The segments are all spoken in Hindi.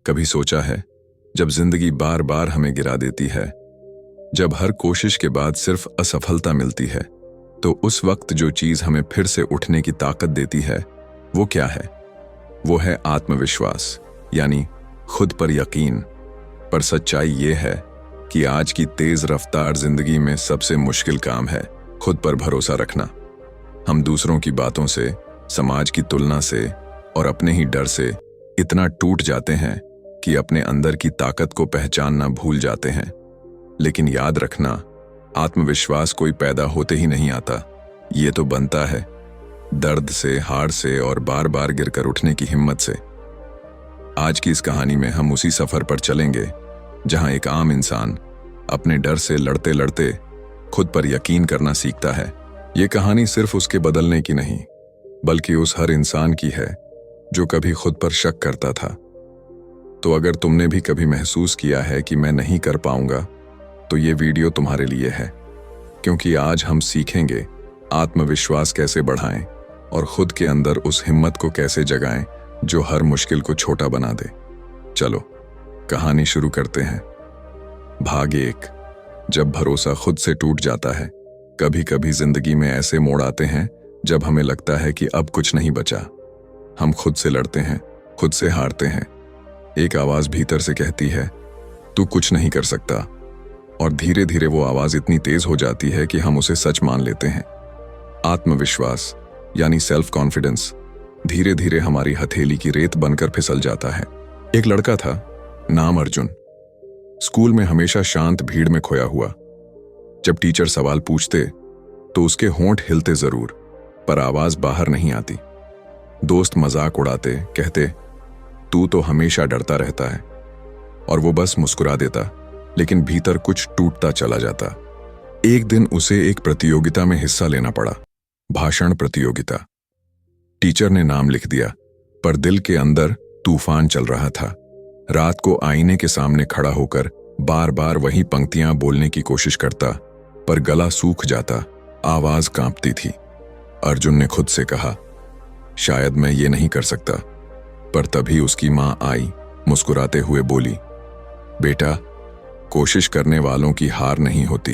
कभी सोचा है, जब जिंदगी बार बार हमें गिरा देती है, जब हर कोशिश के बाद सिर्फ असफलता मिलती है, तो उस वक्त जो चीज हमें फिर से उठने की ताकत देती है, वो क्या है? वो है आत्मविश्वास, यानी खुद पर यकीन। पर सच्चाई ये है कि आज की तेज रफ्तार जिंदगी में सबसे मुश्किल काम है खुद पर भरोसा रखना। हम दूसरों की बातों से, समाज की तुलना से और अपने ही डर से इतना टूट जाते हैं कि अपने अंदर की ताकत को पहचानना भूल जाते हैं। लेकिन याद रखना, आत्मविश्वास कोई पैदा होते ही नहीं आता, ये तो बनता है दर्द से, हार से और बार बार गिरकर उठने की हिम्मत से। आज की इस कहानी में हम उसी सफर पर चलेंगे जहां एक आम इंसान अपने डर से लड़ते लड़ते खुद पर यकीन करना सीखता है। ये कहानी सिर्फ उसके बदलने की नहीं, बल्कि उस हर इंसान की है जो कभी खुद पर शक करता था। तो अगर तुमने भी कभी महसूस किया है कि मैं नहीं कर पाऊंगा, तो ये वीडियो तुम्हारे लिए है, क्योंकि आज हम सीखेंगे आत्मविश्वास कैसे बढ़ाएं और खुद के अंदर उस हिम्मत को कैसे जगाएं जो हर मुश्किल को छोटा बना दे। चलो कहानी शुरू करते हैं। भाग 1। जब भरोसा खुद से टूट जाता है। कभी कभी जिंदगी में ऐसे मोड़ आते हैं जब हमें लगता है कि अब कुछ नहीं बचा। हम खुद से लड़ते हैं, खुद से हारते हैं। एक आवाज भीतर से कहती है, तू कुछ नहीं कर सकता, और धीरे धीरे वो आवाज इतनी तेज हो जाती है कि हम उसे सच मान लेते हैं। आत्मविश्वास यानी सेल्फ कॉन्फिडेंस धीरे धीरे हमारी हथेली की रेत बनकर फिसल जाता है। एक लड़का था, नाम अर्जुन। स्कूल में हमेशा शांत भीड़ में खोया हुआ। जब टीचर सवाल पूछते तो उसके होंठ हिलते जरूर, पर आवाज बाहर नहीं आती। दोस्त मजाक उड़ाते, कहते तू तो हमेशा डरता रहता है, और वो बस मुस्कुरा देता, लेकिन भीतर कुछ टूटता चला जाता। एक दिन उसे एक प्रतियोगिता में हिस्सा लेना पड़ा, भाषण प्रतियोगिता। टीचर ने नाम लिख दिया, पर दिल के अंदर तूफान चल रहा था। रात को आईने के सामने खड़ा होकर बार बार वही पंक्तियां बोलने की कोशिश करता, पर गला सूख जाता, आवाज कांपती थी। अर्जुन ने खुद से कहा, शायद मैं ये नहीं कर सकता। पर तभी उसकी मां आई, मुस्कुराते हुए बोली, बेटा, कोशिश करने वालों की हार नहीं होती।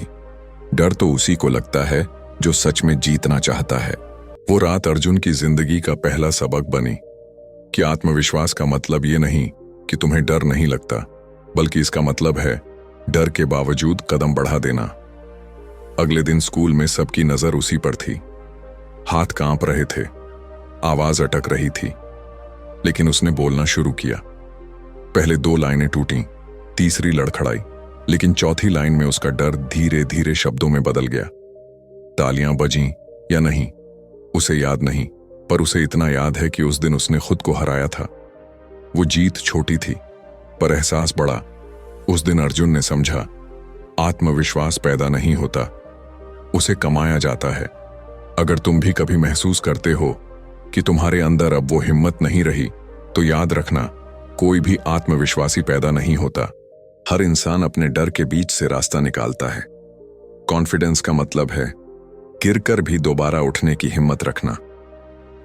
डर तो उसी को लगता है जो सच में जीतना चाहता है। वो रात अर्जुन की जिंदगी का पहला सबक बनी कि आत्मविश्वास का मतलब ये नहीं कि तुम्हें डर नहीं लगता, बल्कि इसका मतलब है डर के बावजूद कदम बढ़ा देना। अगले दिन स्कूल में सबकी नजर उसी पर थी। हाथ कांप रहे थे, आवाज अटक रही थी, लेकिन उसने बोलना शुरू किया। पहले 2 लाइनें टूटी, तीसरी लड़खड़ाई, लेकिन चौथी लाइन में उसका डर धीरे धीरे शब्दों में बदल गया। तालियां बजीं या नहीं, उसे याद नहीं, पर उसे इतना याद है कि उस दिन उसने खुद को हराया था। वो जीत छोटी थी, पर एहसास बड़ा। उस दिन अर्जुन ने समझा, आत्मविश्वास पैदा नहीं होता, उसे कमाया जाता है। अगर तुम भी कभी महसूस करते हो कि तुम्हारे अंदर अब वो हिम्मत नहीं रही, तो याद रखना, कोई भी आत्मविश्वासी पैदा नहीं होता। हर इंसान अपने डर के बीच से रास्ता निकालता है। कॉन्फिडेंस का मतलब है गिरकर भी दोबारा उठने की हिम्मत रखना।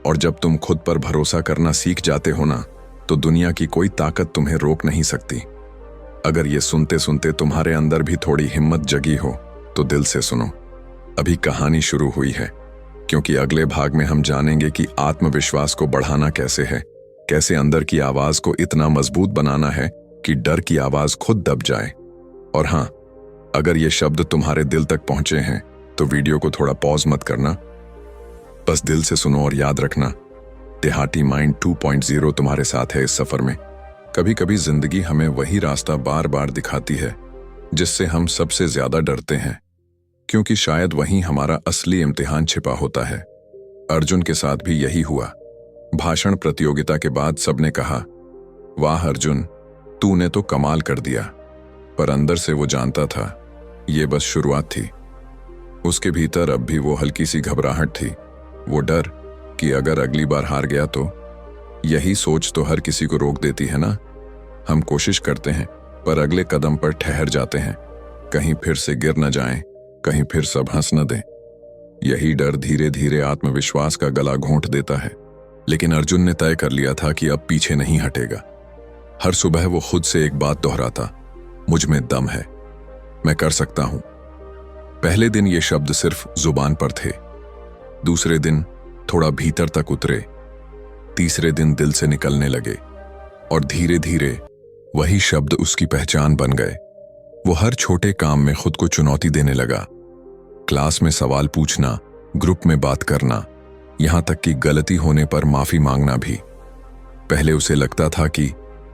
और जब तुम खुद पर भरोसा करना सीख जाते हो ना, तो दुनिया की कोई ताकत तुम्हें रोक नहीं सकती। अगर ये सुनते सुनते तुम्हारे अंदर भी थोड़ी हिम्मत जगी हो, तो दिल से सुनो, अभी कहानी शुरू हुई है। क्योंकि अगले भाग में हम जानेंगे कि आत्मविश्वास को बढ़ाना कैसे है, कैसे अंदर की आवाज को इतना मजबूत बनाना है कि डर की आवाज खुद दब जाए। और हाँ, अगर ये शब्द तुम्हारे दिल तक पहुंचे हैं, तो वीडियो को थोड़ा पॉज मत करना, बस दिल से सुनो। और याद रखना, देहाती माइंड 2.0 तुम्हारे साथ है इस सफर में। कभी कभी जिंदगी हमें वही रास्ता बार बार दिखाती है जिससे हम सबसे ज्यादा डरते हैं, क्योंकि शायद वहीं हमारा असली इम्तिहान छिपा होता है। अर्जुन के साथ भी यही हुआ। भाषण प्रतियोगिता के बाद सबने कहा, वाह अर्जुन, तूने तो कमाल कर दिया। पर अंदर से वो जानता था, ये बस शुरुआत थी। उसके भीतर अब भी वो हल्की सी घबराहट थी, वो डर कि अगर अगली बार हार गया तो। यही सोच तो हर किसी को रोक देती है ना। हम कोशिश करते हैं, पर अगले कदम पर ठहर जाते हैं, कहीं फिर से गिर न जाएं, कहीं फिर सब हंस न दें। यही डर धीरे धीरे आत्मविश्वास का गला घोंट देता है। लेकिन अर्जुन ने तय कर लिया था कि अब पीछे नहीं हटेगा। हर सुबह वो खुद से एक बात दोहराता, मुझ में दम है, मैं कर सकता हूं। पहले दिन ये शब्द सिर्फ जुबान पर थे, दूसरे दिन थोड़ा भीतर तक उतरे, तीसरे दिन दिल से निकलने लगे और धीरे धीरे वही शब्द उसकी पहचान बन गए। वो हर छोटे काम में खुद को चुनौती देने लगा, क्लास में सवाल पूछना, ग्रुप में बात करना, यहां तक कि गलती होने पर माफी मांगना भी। पहले उसे लगता था कि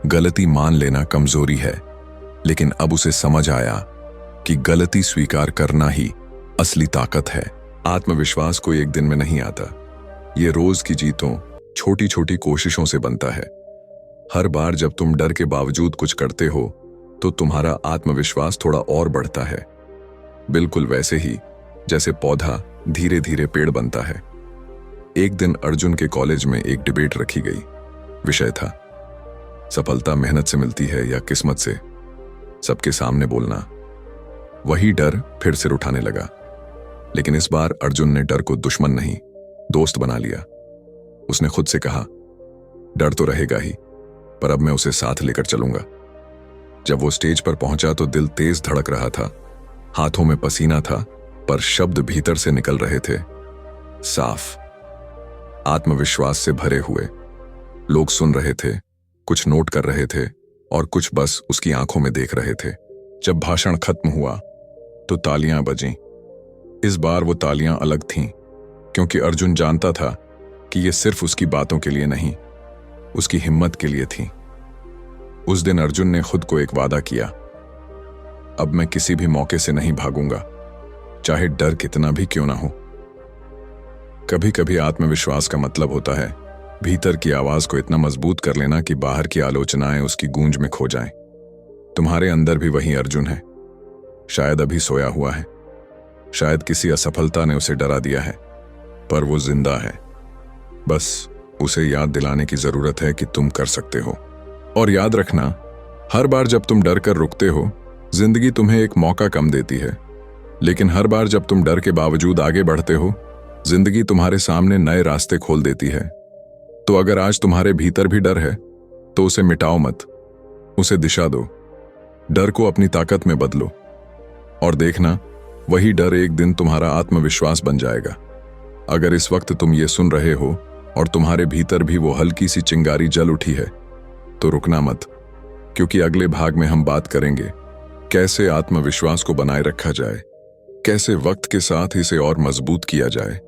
गलती मान लेना कमजोरी है, लेकिन अब उसे समझ आया कि गलती स्वीकार करना ही असली ताकत है। आत्मविश्वास कोई एक दिन में नहीं आता, ये रोज की जीतों, छोटी छोटी कोशिशों से बनता है। हर बार जब तुम डर के बावजूद कुछ करते हो तो तुम्हारा आत्मविश्वास थोड़ा और बढ़ता है, बिल्कुल वैसे ही जैसे पौधा धीरे धीरे पेड़ बनता है। एक दिन अर्जुन के कॉलेज में एक डिबेट रखी गई। विषय था, सफलता मेहनत से मिलती है या किस्मत से। सबके सामने बोलना। वही डर फिर सिर उठाने लगा, लेकिन इस बार अर्जुन ने डर को दुश्मन नहीं, दोस्त बना लिया। उसने खुद से कहा, डर तो रहेगा ही, पर अब मैं उसे साथ लेकर चलूंगा। जब वो स्टेज पर पहुंचा तो दिल तेज धड़क रहा था, हाथों में पसीना था, पर शब्द भीतर से निकल रहे थे, साफ, आत्मविश्वास से भरे हुए। लोग सुन रहे थे, कुछ नोट कर रहे थे और कुछ बस उसकी आंखों में देख रहे थे। जब भाषण खत्म हुआ तो तालियां बजीं। इस बार वो तालियां अलग थीं, क्योंकि अर्जुन जानता था कि ये सिर्फ उसकी बातों के लिए नहीं, उसकी हिम्मत के लिए थी। उस दिन अर्जुन ने खुद को एक वादा किया, अब मैं किसी भी मौके से नहीं भागूंगा, चाहे डर कितना भी क्यों ना हो। कभी कभी आत्मविश्वास का मतलब होता है भीतर की आवाज को इतना मजबूत कर लेना कि बाहर की आलोचनाएं उसकी गूंज में खो जाएं। तुम्हारे अंदर भी वही अर्जुन है, शायद अभी सोया हुआ है, शायद किसी असफलता ने उसे डरा दिया है, पर वो जिंदा है। बस उसे याद दिलाने की जरूरत है कि तुम कर सकते हो। और याद रखना, हर बार जब तुम डर कर रुकते हो, जिंदगी तुम्हें एक मौका कम देती है, लेकिन हर बार जब तुम डर के बावजूद आगे बढ़ते हो, जिंदगी तुम्हारे सामने नए रास्ते खोल देती है। तो अगर आज तुम्हारे भीतर भी डर है तो उसे मिटाओ मत, उसे दिशा दो, डर को अपनी ताकत में बदलो और देखना, वही डर एक दिन तुम्हारा आत्मविश्वास बन जाएगा। अगर इस वक्त तुम ये सुन रहे हो और तुम्हारे भीतर भी वो हल्की सी चिंगारी जल उठी है, तो रुकना मत, क्योंकि अगले भाग में हम बात करेंगे कैसे आत्मविश्वास को बनाए रखा जाए, कैसे वक्त के साथ इसे और मजबूत किया जाए।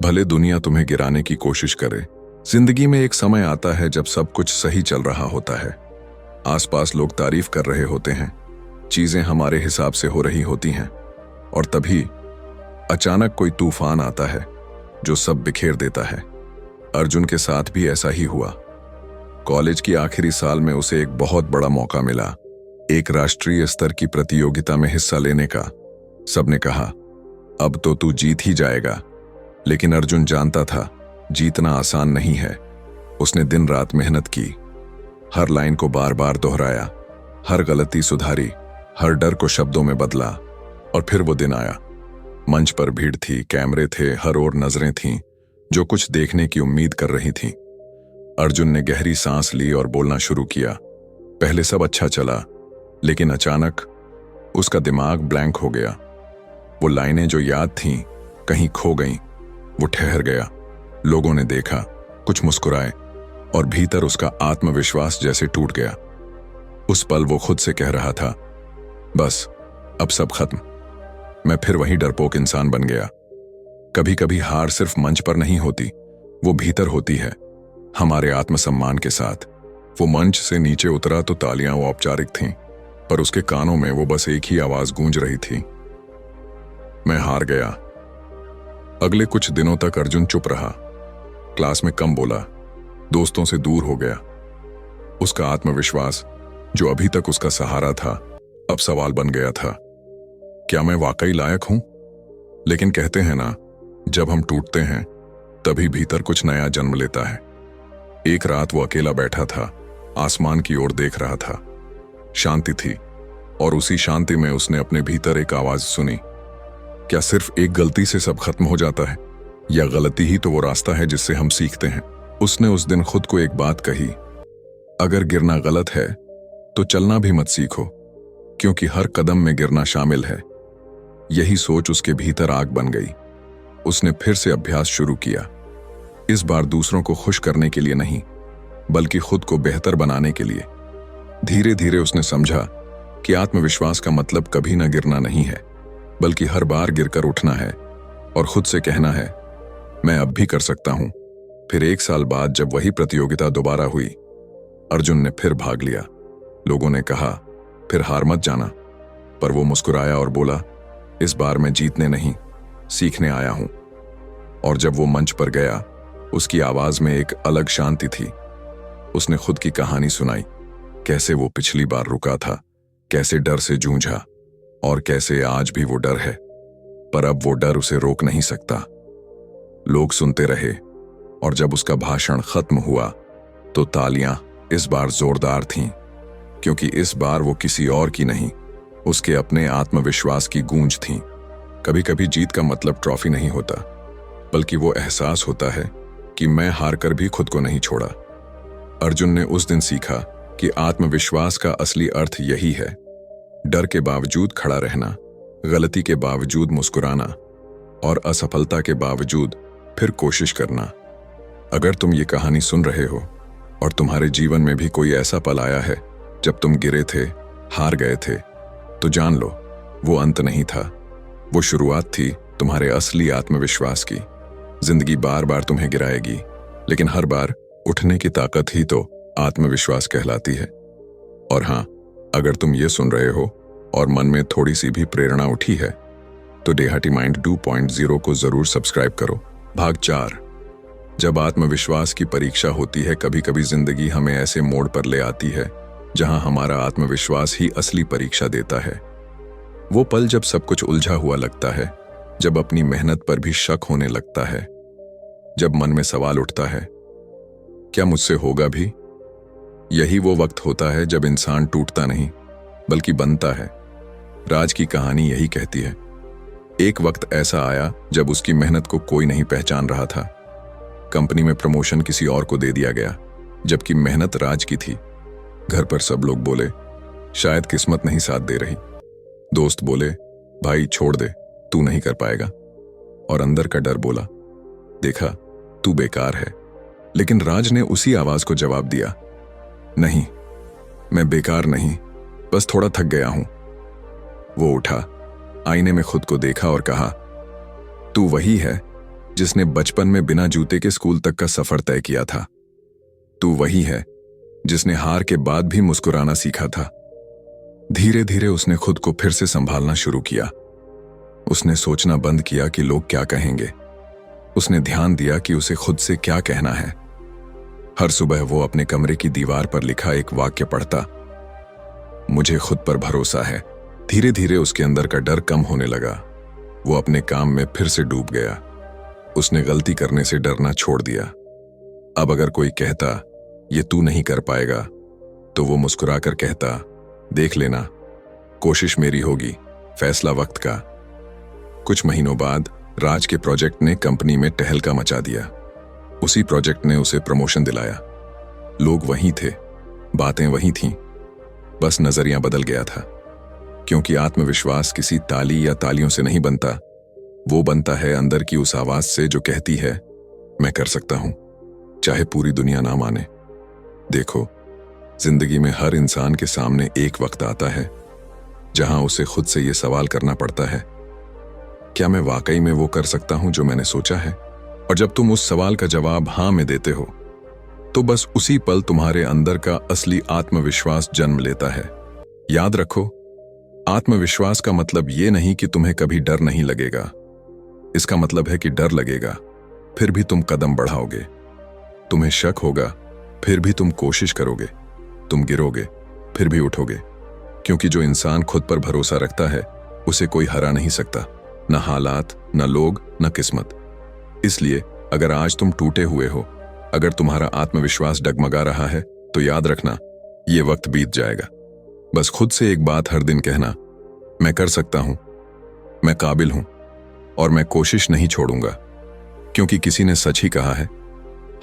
भले दुनिया तुम्हें गिराने की कोशिश करे, जिंदगी में एक समय आता है जब सब कुछ सही चल रहा होता है, आसपास लोग तारीफ कर रहे होते हैं, चीजें हमारे हिसाब से हो रही होती हैं, और तभी अचानक कोई तूफान आता है जो सब बिखेर देता है। अर्जुन के साथ भी ऐसा ही हुआ। कॉलेज की आखिरी साल में उसे एक बहुत बड़ा मौका मिला, एक राष्ट्रीय स्तर की प्रतियोगिता में हिस्सा लेने का। सबने कहा, अब तो तू जीत ही जाएगा, लेकिन अर्जुन जानता था जीतना आसान नहीं है। उसने दिन रात मेहनत की, हर लाइन को बार बार दोहराया, हर गलती सुधारी, हर डर को शब्दों में बदला, और फिर वो दिन आया। मंच पर भीड़ थी, कैमरे थे, हर ओर नजरें थीं जो कुछ देखने की उम्मीद कर रही थीं। अर्जुन ने गहरी सांस ली और बोलना शुरू किया। पहले सब अच्छा चला, लेकिन अचानक उसका दिमाग ब्लैंक हो गया। वो लाइनें जो याद थीं कहीं खो गईं। वो ठहर गया। लोगों ने देखा, कुछ मुस्कुराए, और भीतर उसका आत्मविश्वास जैसे टूट गया। उस पल वो खुद से कह रहा था, बस अब सब खत्म, मैं फिर वही डरपोक इंसान बन गया। कभी कभी हार सिर्फ मंच पर नहीं होती, वो भीतर होती है, हमारे आत्मसम्मान के साथ। वो मंच से नीचे उतरा तो तालियां औपचारिक थीं, पर उसके कानों में वो बस एक ही आवाज गूंज रही थी, मैं हार गया। अगले कुछ दिनों तक अर्जुन चुप रहा, क्लास में कम बोला, दोस्तों से दूर हो गया। उसका आत्मविश्वास, जो अभी तक उसका सहारा था, अब सवाल बन गया था, क्या मैं वाकई लायक हूं? लेकिन कहते हैं ना, जब हम टूटते हैं तभी भीतर कुछ नया जन्म लेता है। एक रात वो अकेला बैठा था, आसमान की ओर देख रहा था। शांति थी, और उसी शांति में उसने अपने भीतर एक आवाज सुनी, क्या सिर्फ एक गलती से सब खत्म हो जाता है, या गलती ही तो वो रास्ता है जिससे हम सीखते हैं? उसने उस दिन खुद को एक बात कही, अगर गिरना गलत है तो चलना भी मत सीखो, क्योंकि हर कदम में गिरना शामिल है। यही सोच उसके भीतर आग बन गई। उसने फिर से अभ्यास शुरू किया। इस बार दूसरों को खुश करने के लिए नहीं, बल्कि खुद को बेहतर बनाने के लिए। धीरे धीरे उसने समझा कि आत्मविश्वास का मतलब कभी ना गिरना नहीं है, बल्कि हर बार गिरकर उठना है और खुद से कहना है, मैं अब भी कर सकता हूं। फिर 1 साल बाद जब वही प्रतियोगिता दोबारा हुई, अर्जुन ने फिर भाग लिया। लोगों ने कहा, फिर हार मत जाना, पर वो मुस्कुराया और बोला, इस बार मैं जीतने नहीं, सीखने आया हूं। और जब वो मंच पर गया, उसकी आवाज में एक अलग शांति थी। उसने खुद की कहानी सुनाई, कैसे वो पिछली बार रुका था, कैसे डर से जूझा और कैसे आज भी वो डर है, पर अब वो डर उसे रोक नहीं सकता। लोग सुनते रहे और जब उसका भाषण खत्म हुआ तो तालियां इस बार जोरदार थीं, क्योंकि इस बार वो किसी और की नहीं, उसके अपने आत्मविश्वास की गूंज थी। कभी कभी जीत का मतलब ट्रॉफी नहीं होता, बल्कि वो एहसास होता है कि मैं हार कर भी खुद को नहीं छोड़ा। अर्जुन ने उस दिन सीखा कि आत्मविश्वास का असली अर्थ यही है, डर के बावजूद खड़ा रहना, गलती के बावजूद मुस्कुराना और असफलता के बावजूद फिर कोशिश करना। अगर तुम ये कहानी सुन रहे हो और तुम्हारे जीवन में भी कोई ऐसा पल आया है जब तुम गिरे थे, हार गए थे, तो जान लो वो अंत नहीं था, वो शुरुआत थी तुम्हारे असली आत्मविश्वास की। जिंदगी बार बार तुम्हें गिराएगी, लेकिन हर बार उठने की ताकत ही तो आत्मविश्वास कहलाती है। और हाँ, अगर तुम ये सुन रहे हो और मन में थोड़ी सी भी प्रेरणा उठी है, तो देहाती माइंड 2.0 को जरूर सब्सक्राइब करो। भाग 4। जब आत्मविश्वास की परीक्षा होती है, कभी कभी जिंदगी हमें ऐसे मोड़ पर ले आती है जहां हमारा आत्मविश्वास ही असली परीक्षा देता है। वो पल जब सब कुछ उलझा हुआ लगता है, जब अपनी मेहनत पर भी शक होने लगता है, जब मन में सवाल उठता है, क्या मुझसे होगा भी? यही वो वक्त होता है जब इंसान टूटता नहीं, बल्कि बनता है। राज की कहानी यही कहती है। एक वक्त ऐसा आया जब उसकी मेहनत को कोई नहीं पहचान रहा था। कंपनी में प्रमोशन किसी और को दे दिया गया, जबकि मेहनत राज की थी। घर पर सब लोग बोले, शायद किस्मत नहीं साथ दे रही। दोस्त बोले, भाई छोड़ दे, तू नहीं कर पाएगा। और अंदर का डर बोला, देखा, तू बेकार है। लेकिन राज ने उसी आवाज को जवाब दिया, नहीं, मैं बेकार नहीं, बस थोड़ा थक गया हूं। वो उठा, आईने में खुद को देखा और कहा, तू वही है जिसने बचपन में बिना जूते के स्कूल तक का सफर तय किया था। तू वही है जिसने हार के बाद भी मुस्कुराना सीखा था। धीरे धीरे उसने खुद को फिर से संभालना शुरू किया। उसने सोचना बंद किया कि लोग क्या कहेंगे। उसने ध्यान दिया कि उसे खुद से क्या कहना है। हर सुबह वो अपने कमरे की दीवार पर लिखा एक वाक्य पढ़ता, मुझे खुद पर भरोसा है। धीरे धीरे उसके अंदर का डर कम होने लगा। वो अपने काम में फिर से डूब गया। उसने गलती करने से डरना छोड़ दिया। अब अगर कोई कहता, ये तू नहीं कर पाएगा, तो वो मुस्कुराकर कहता, देख लेना, कोशिश मेरी होगी, फैसला वक्त का। कुछ महीनों बाद राज के प्रोजेक्ट ने कंपनी में टहलका मचा दिया। उसी प्रोजेक्ट ने उसे प्रमोशन दिलाया। लोग वहीं थे, बातें वहीं थीं, बस नजरिया बदल गया था। क्योंकि आत्मविश्वास किसी ताली या तालियों से नहीं बनता, वो बनता है अंदर की उस आवाज से जो कहती है, मैं कर सकता हूं, चाहे पूरी दुनिया ना माने। देखो, जिंदगी में हर इंसान के सामने एक वक्त आता है जहां उसे खुद से ये सवाल करना पड़ता है, क्या मैं वाकई में वो कर सकता हूं जो मैंने सोचा है? और जब तुम उस सवाल का जवाब हां में देते हो, तो बस उसी पल तुम्हारे अंदर का असली आत्मविश्वास जन्म लेता है। याद रखो, आत्मविश्वास का मतलब ये नहीं कि तुम्हें कभी डर नहीं लगेगा। इसका मतलब है कि डर लगेगा, फिर भी तुम कदम बढ़ाओगे। तुम्हें शक होगा, फिर भी तुम कोशिश करोगे। तुम गिरोगे, फिर भी उठोगे। क्योंकि जो इंसान खुद पर भरोसा रखता है, उसे कोई हरा नहीं सकता, न हालात, न लोग, न किस्मत। इसलिए अगर आज तुम टूटे हुए हो, अगर तुम्हारा आत्मविश्वास डगमगा रहा है, तो याद रखना, ये वक्त बीत जाएगा। बस खुद से एक बात हर दिन कहना, मैं कर सकता हूं, मैं काबिल हूं और मैं कोशिश नहीं छोड़ूंगा। क्योंकि किसी ने सच ही कहा है,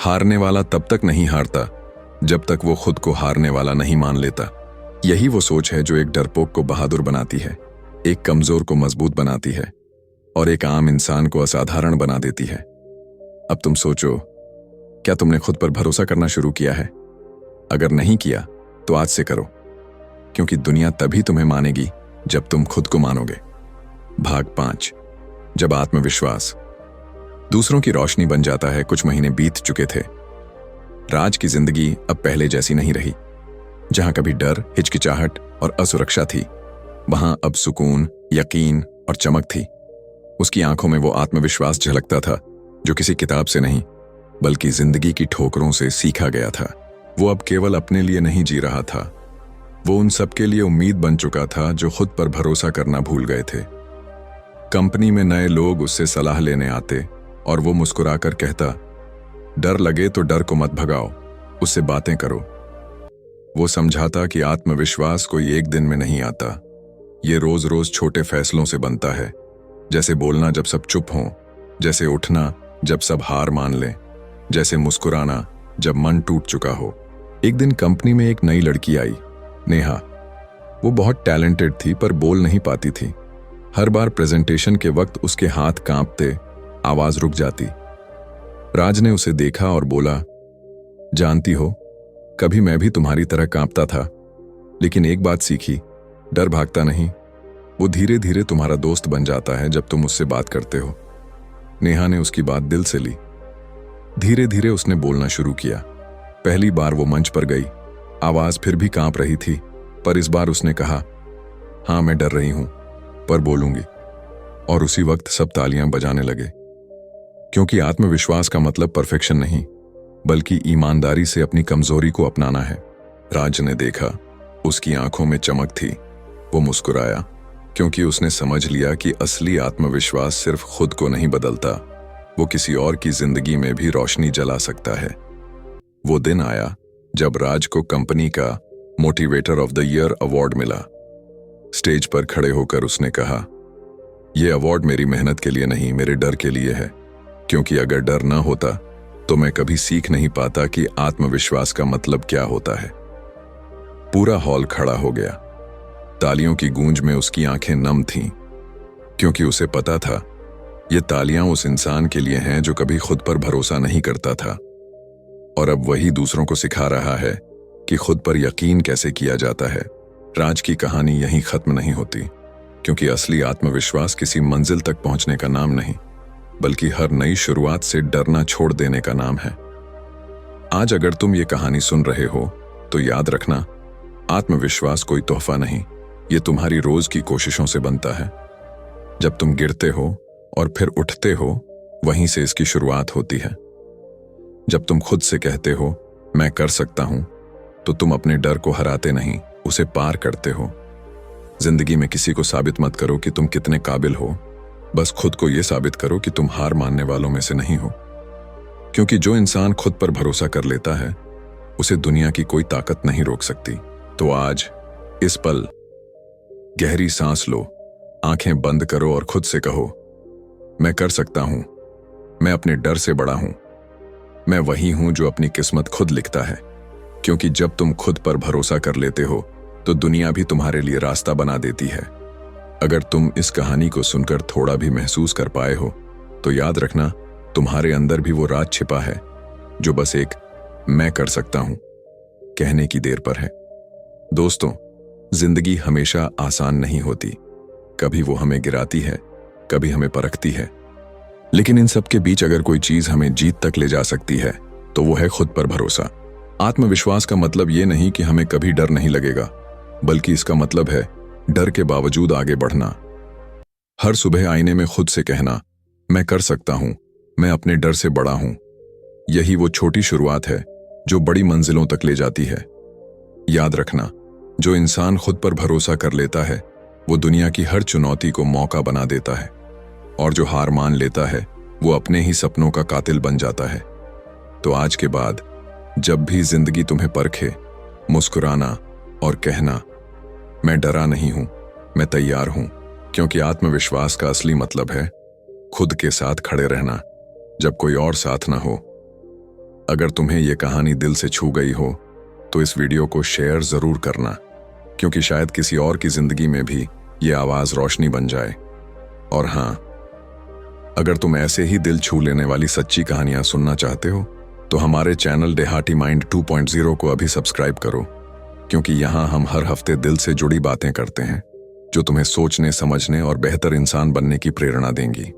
हारने वाला तब तक नहीं हारता जब तक वो खुद को हारने वाला नहीं मान लेता। यही वो सोच है जो एक डरपोक को बहादुर बनाती है, एक कमजोर को मजबूत बनाती है और एक आम इंसान को असाधारण बना देती है। अब तुम सोचो, क्या तुमने खुद पर भरोसा करना शुरू किया है? अगर नहीं किया तो आज से करो, क्योंकि दुनिया तभी तुम्हें मानेगी जब तुम खुद को मानोगे। भाग 5, जब आत्मविश्वास दूसरों की रोशनी बन जाता है। कुछ महीने बीत चुके थे। राज की जिंदगी अब पहले जैसी नहीं रही। जहां कभी डर, हिचकिचाहट और असुरक्षा थी, वहां अब सुकून, यकीन और चमक थी। उसकी आंखों में वो आत्मविश्वास झलकता था जो किसी किताब से नहीं, बल्कि जिंदगी की ठोकरों से सीखा गया था। वो अब केवल अपने लिए नहीं जी रहा था, वो उन सबके लिए उम्मीद बन चुका था जो खुद पर भरोसा करना भूल गए थे। कंपनी में नए लोग उससे सलाह लेने आते और वो मुस्कुराकर कहता, डर लगे तो डर को मत भगाओ, उससे बातें करो। वो समझाता कि आत्मविश्वास कोई एक दिन में नहीं आता, ये रोज रोज छोटे फैसलों से बनता है, जैसे बोलना जब सब चुप हों, जैसे उठना जब सब हार मान लें, जैसे मुस्कुराना जब मन टूट चुका हो। एक दिन कंपनी में एक नई लड़की आई, नेहा। वो बहुत टैलेंटेड थी पर बोल नहीं पाती थी। हर बार प्रेजेंटेशन के वक्त उसके हाथ कांपते, आवाज रुक जाती। राज ने उसे देखा और बोला, जानती हो, कभी मैं भी तुम्हारी तरह कांपता था, लेकिन एक बात सीखी, डर भागता नहीं, वो धीरे धीरे तुम्हारा दोस्त बन जाता है जब तुम उससे बात करते हो। नेहा ने उसकी बात दिल से ली। धीरे धीरे उसने बोलना शुरू किया। पहली बार वो मंच पर गई, आवाज फिर भी कांप रही थी, पर इस बार उसने कहा, हाँ मैं डर रही हूं, पर बोलूंगी। और उसी वक्त सब तालियां बजाने लगे, क्योंकि आत्मविश्वास का मतलब परफेक्शन नहीं, बल्कि ईमानदारी से अपनी कमजोरी को अपनाना है। राज ने देखा, उसकी आंखों में चमक थी। वो मुस्कुराया, क्योंकि उसने समझ लिया कि असली आत्मविश्वास सिर्फ खुद को नहीं बदलता, वो किसी और की जिंदगी में भी रोशनी जला सकता है। वो दिन आया जब राज को कंपनी का motivator of the year award मिला। स्टेज पर खड़े होकर उसने कहा, यह अवार्ड मेरी मेहनत के लिए नहीं, मेरे डर के लिए है, क्योंकि अगर डर ना होता तो मैं कभी सीख नहीं पाता कि आत्मविश्वास का मतलब क्या होता है। पूरा हॉल खड़ा हो गया। तालियों की गूंज में उसकी आंखें नम थीं, क्योंकि उसे पता था ये तालियां उस इंसान के लिए हैं जो कभी खुद पर भरोसा नहीं करता था, और अब वही दूसरों को सिखा रहा है कि खुद पर यकीन कैसे किया जाता है। राज की कहानी यहीं खत्म नहीं होती, क्योंकि असली आत्मविश्वास किसी मंजिल तक पहुंचने का नाम नहीं, बल्कि हर नई शुरुआत से डरना छोड़ देने का नाम है। आज अगर तुम ये कहानी सुन रहे हो तो याद रखना, आत्मविश्वास कोई तोहफा नहीं, ये तुम्हारी रोज की कोशिशों से बनता है। जब तुम गिरते हो और फिर उठते हो, वहीं से इसकी शुरुआत होती है। जब तुम खुद से कहते हो मैं कर सकता हूं, तो तुम अपने डर को हराते नहीं, उसे पार करते हो। जिंदगी में किसी को साबित मत करो कि तुम कितने काबिल हो, बस खुद को यह साबित करो कि तुम हार मानने वालों में से नहीं हो। क्योंकि जो इंसान खुद पर भरोसा कर लेता है, उसे दुनिया की कोई ताकत नहीं रोक सकती। तो आज इस पल गहरी सांस लो, आंखें बंद करो और खुद से कहो, मैं कर सकता हूं, मैं अपने डर से बड़ा हूं, मैं वही हूं जो अपनी किस्मत खुद लिखता है। क्योंकि जब तुम खुद पर भरोसा कर लेते हो तो दुनिया भी तुम्हारे लिए रास्ता बना देती है। अगर तुम इस कहानी को सुनकर थोड़ा भी महसूस कर पाए हो, तो याद रखना, तुम्हारे अंदर भी वो राज छिपा है जो बस एक मैं कर सकता हूं कहने की देर पर है। दोस्तों, जिंदगी हमेशा आसान नहीं होती, कभी वो हमें गिराती है, कभी हमें परखती है, लेकिन इन सब के बीच अगर कोई चीज हमें जीत तक ले जा सकती है तो वो है खुद पर भरोसा। आत्मविश्वास का मतलब ये नहीं कि हमें कभी डर नहीं लगेगा, बल्कि इसका मतलब है डर के बावजूद आगे बढ़ना। हर सुबह आईने में खुद से कहना, मैं कर सकता हूं, मैं अपने डर से बड़ा हूं। यही वो छोटी शुरुआत है जो बड़ी मंजिलों तक ले जाती है। याद रखना, जो इंसान खुद पर भरोसा कर लेता है, वो दुनिया की हर चुनौती को मौका बना देता है, और जो हार मान लेता है, वो अपने ही सपनों का कातिल बन जाता है। तो आज के बाद जब भी जिंदगी तुम्हें परखे, मुस्कुराना और कहना, मैं डरा नहीं हूं, मैं तैयार हूं। क्योंकि आत्मविश्वास का असली मतलब है खुद के साथ खड़े रहना जब कोई और साथ ना हो। अगर तुम्हें यह कहानी दिल से छू गई हो तो इस वीडियो को शेयर जरूर करना, क्योंकि शायद किसी और की जिंदगी में भी ये आवाज रोशनी बन जाए। और हाँ, अगर तुम ऐसे ही दिल छू लेने वाली सच्ची कहानियां सुनना चाहते हो तो हमारे चैनल देहाती माइंड 2.0 को अभी सब्सक्राइब करो, क्योंकि यहाँ हम हर हफ्ते दिल से जुड़ी बातें करते हैं जो तुम्हें सोचने, समझने और बेहतर इंसान बनने की प्रेरणा देंगी।